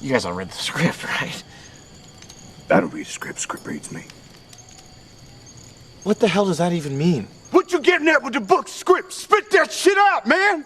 You guys don't read the script, right? I don't read script. Script reads me. What the hell does that even mean? What you getting at with the book script? Spit that shit out, man!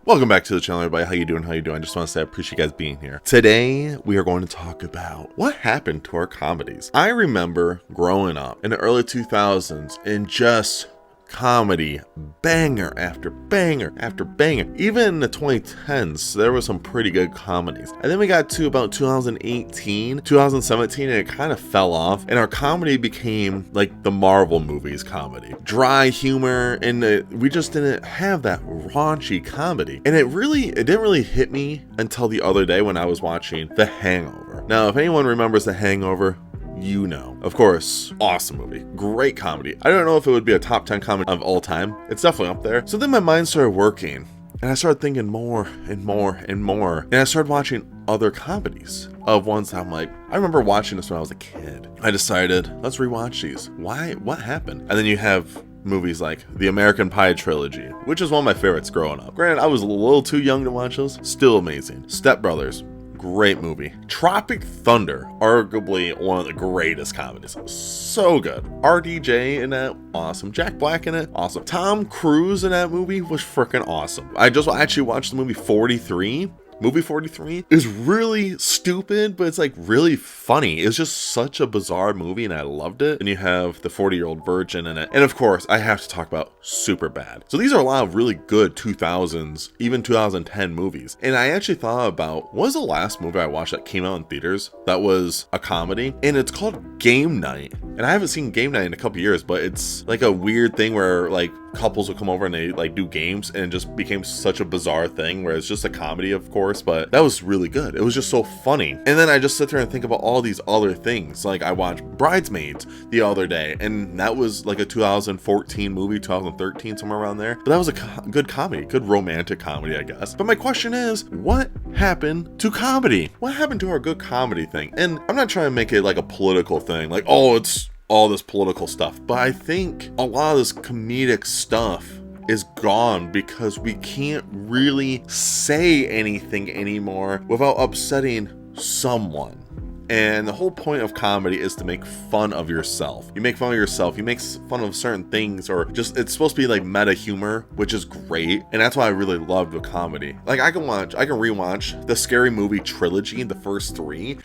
Welcome back to the channel, everybody. How you doing? I just want to say I appreciate you guys being here. Today, we are going to talk about what happened to our comedies. I remember growing up in the early 2000s and just comedy banger after banger after banger. Even in the 2010s, there were some pretty good comedies. And then we got to about 2018, 2017, and it kind of fell off. And our comedy became like the Marvel movies comedy. Dry humor, and we just didn't have that raunchy comedy. And it didn't really hit me until the other day when I was watching The Hangover. Now, if anyone remembers The Hangover, you know. Of course, awesome movie. Great comedy. I don't know if it would be a top 10 comedy of all time. It's definitely up there. So then my mind started working, and I started thinking more and more and more. And I started watching other comedies of ones that I'm like, I remember watching this when I was a kid. I decided, let's rewatch these. Why? What happened? And then you have movies like the American Pie trilogy, which is one of my favorites growing up. Granted, I was a little too young to watch those. Still amazing. Step Brothers. Great movie. Tropic Thunder, arguably one of the greatest comedies. So good. RDJ in that, awesome. Jack Black in it, awesome. Tom Cruise in that movie was freaking awesome. I just actually watched the movie 43. Movie 43 is really stupid, but it's like really funny. It's just such a bizarre movie and I loved it. And you have the 40-Year-Old Virgin in it. And of course, I have to talk about Superbad. So these are a lot of really good 2000s, even 2010 movies. And I actually thought about, what was the last movie I watched that came out in theaters that was a comedy? And it's called Game Night. And I haven't seen Game Night in a couple years, but it's like a weird thing where like couples will come over and they like do games, and it just became such a bizarre thing where it's just a comedy, of course, but that was really good. It was just so funny. And then I just sit there and think about all these other things. Like I watched Bridesmaids the other day, and that was like a 2014 movie, 2013, somewhere around there. But that was a good comedy, good romantic comedy, I guess. But my question is, what happened to comedy? What happened to our good comedy thing? And I'm not trying to make it like a political thing, like, oh, it's all this political stuff, but I think a lot of this comedic stuff is gone because we can't really say anything anymore without upsetting someone. And the whole point of comedy is to make fun of yourself. You make fun of yourself, you make fun of certain things, or just, it's supposed to be like meta humor, which is great. And that's why I really love the comedy. Like I can rewatch the Scary Movie trilogy, the first three.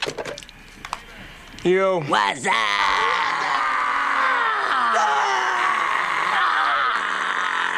Yo. What's up?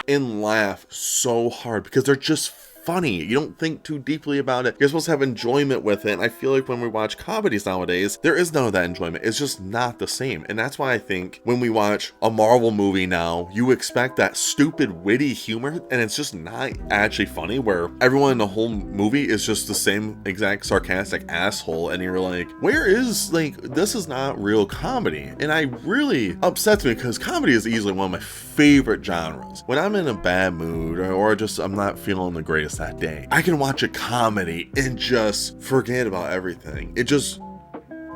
And laugh so hard because they're just funny. You don't think too deeply about it. You're supposed to have enjoyment with it. And I feel like when we watch comedies nowadays, there is none of that enjoyment. It's just not the same. And that's why I think when we watch a Marvel movie now, you expect that stupid, witty humor, and it's just not actually funny, where everyone in the whole movie is just the same exact sarcastic asshole. And you're like, where is, like, this is not real comedy. And I really upsets me because comedy is easily one of my favorite genres. When I'm in a bad mood or just I'm not feeling the greatest that day, I can watch a comedy and just forget about everything. It just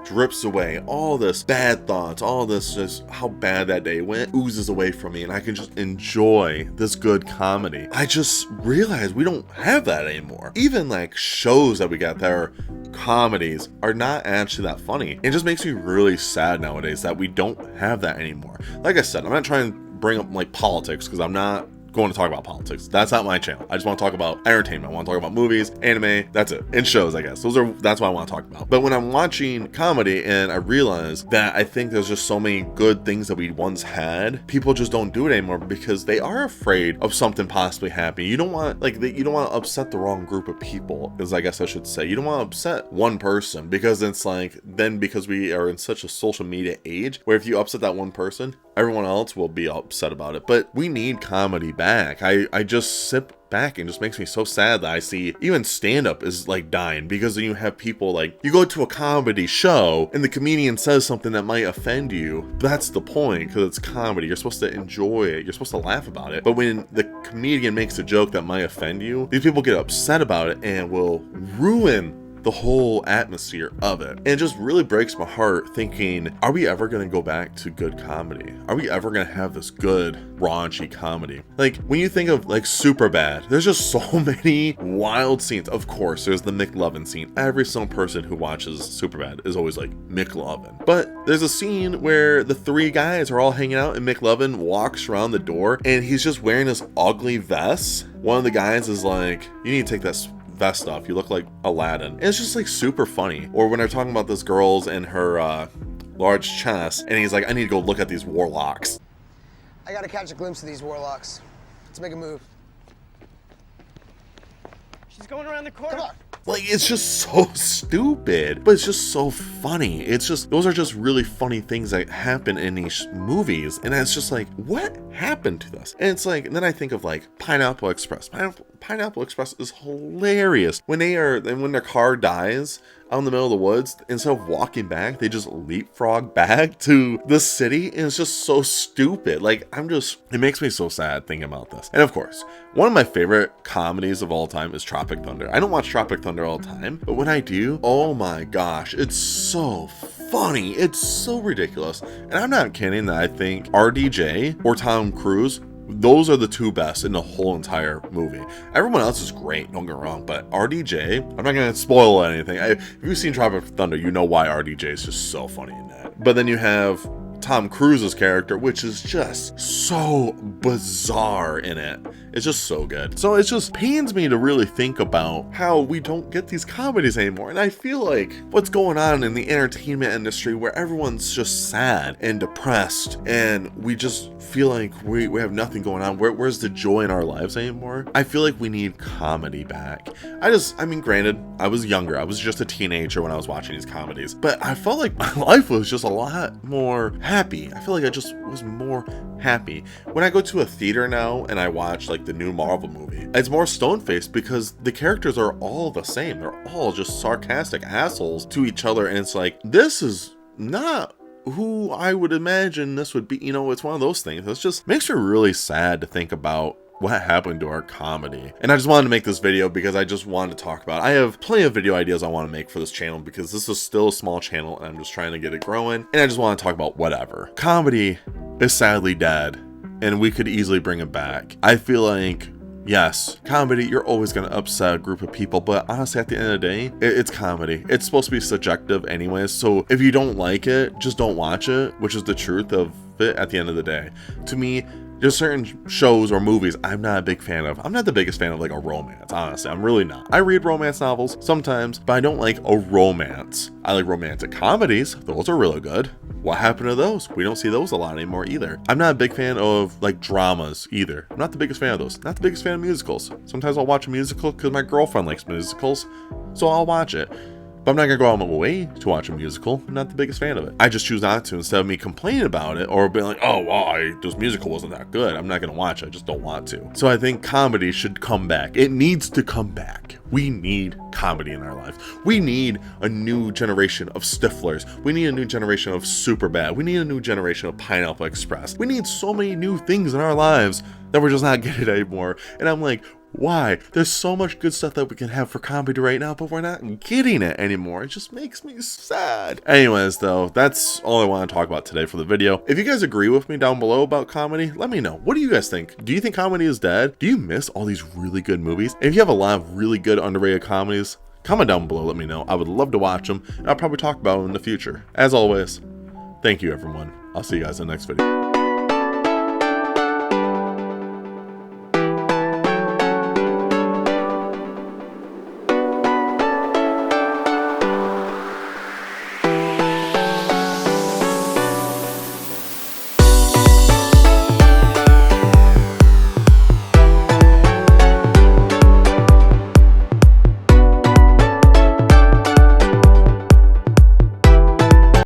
drips away. All this bad thoughts, all this just how bad that day went oozes away from me, and I can just enjoy this good comedy. I just realized we don't have that anymore. Even like shows that we got that are comedies are not actually that funny. It just makes me really sad nowadays that we don't have that anymore. Like I said, I'm not trying to bring up like politics because I'm not going to talk about politics. That's not my channel. I just want to talk about entertainment. I want to talk about movies, anime, that's it. And shows, I guess. That's what I want to talk about. But when I'm watching comedy and I realize that I think there's just so many good things that we once had, people just don't do it anymore because they are afraid of something possibly happening. You don't want you don't want to upset the wrong group of people, is I guess I should say. You don't want to upset one person because it's like, then because we are in such a social media age where if you upset that one person, everyone else will be upset about it. But we need comedy back. I just sit back and just makes me so sad that I see even stand-up is like dying, because then you have people like, you go to a comedy show and the comedian says something that might offend you. That's the point, because it's comedy. You're supposed to enjoy it. You're supposed to laugh about it. But when the comedian makes a joke that might offend you, these people get upset about it and will ruin the whole atmosphere of it. And it just really breaks my heart thinking, are we ever going to go back to good comedy? Are we ever going to have this good raunchy comedy? Like when you think of like Superbad, there's just so many wild scenes. Of course, there's the McLovin scene. Every single person who watches Superbad is always like McLovin. But there's a scene where the three guys are all hanging out and McLovin walks around the door and he's just wearing this ugly vest. One of the guys is like, you need to take this vest off, you look like Aladdin. And it's just like super funny. Or when they're talking about this girl's and her large chest, and he's like, I need to go look at these warlocks. I gotta catch a glimpse of these warlocks. Let's make a move. She's going around the corner. Come on. Like, it's just so stupid, but it's just so funny. It's just, those are just really funny things that happen in these movies. And it's just like, what happened to this? And it's like, and then I think of like Pineapple Express. Pineapple Express is hilarious. When their car dies out in the middle of the woods, instead of walking back, they just leapfrog back to the city. And it's just so stupid. Like, it makes me so sad thinking about this. And of course, one of my favorite comedies of all time is Tropic Thunder. I don't watch Tropic Thunder all the time, but when I do, oh my gosh, it's so funny. It's so ridiculous. And I'm not kidding that I think RDJ or Tom Cruise, those are the two best in the whole entire movie. Everyone else is great, don't get me wrong, but RDJ, I'm not gonna spoil anything. If you've seen Tropic Thunder, you know why RDJ is just so funny in that. But then you have Tom Cruise's character, which is just so bizarre in it. It's just so good. So it just pains me to really think about how we don't get these comedies anymore. And I feel like what's going on in the entertainment industry where everyone's just sad and depressed and we just feel like we have nothing going on. Where's the joy in our lives anymore? I feel like we need comedy back. I mean, granted, I was younger. I was just a teenager when I was watching these comedies, but I felt like my life was just a lot more happy. I feel like I just was more happy. When I go to a theater now and I watch like the new Marvel movie, it's more stone-faced because the characters are all the same. They're all just sarcastic assholes to each other, and it's like, this is not who I would imagine this would be. You know, it's one of those things. It just makes me really sad to think about what happened to our comedy. And I just wanted to make this video because I just wanted to talk about it. I have plenty of video ideas I want to make for this channel because this is still a small channel and I'm just trying to get it growing. And I just want to talk about whatever. Comedy is sadly dead and we could easily bring it back. I feel like, yes, comedy, you're always going to upset a group of people, but honestly, at the end of the day, it's comedy. It's supposed to be subjective anyways, so if you don't like it, just don't watch it, which is the truth of it at the end of the day. To me, there's certain shows or movies I'm not a big fan of. I'm not the biggest fan of like a romance, honestly. I'm really not. I read romance novels sometimes, but I don't like a romance. I like romantic comedies. Those are really good. What happened to those? We don't see those a lot anymore either. I'm not a big fan of like dramas either. I'm not the biggest fan of those. Not the biggest fan of musicals. Sometimes I'll watch a musical because my girlfriend likes musicals, so I'll watch it. But I'm not gonna go out of my way to watch a musical. I'm not the biggest fan of it. I just choose not to instead of me complaining about it or being like, oh, well, this musical wasn't that good. I'm not gonna watch it. I just don't want to. So I think comedy should come back. It needs to come back. We need comedy in our lives. We need a new generation of Stiflers. We need a new generation of Superbad. We need a new generation of Pineapple Express. We need so many new things in our lives that we're just not getting anymore. And I'm like, why? There's so much good stuff that we can have for comedy right now, but we're not getting it anymore. It just makes me sad. Anyways, though, that's all I want to talk about today for the video. If you guys agree with me down below about comedy, let me know. What do you guys think? Do you think comedy is dead? Do you miss all these really good movies? And if you have a lot of really good underrated comedies, comment down below, let me know. I would love to watch them, and I'll probably talk about them in the future. As always, thank you everyone. I'll see you guys in the next video.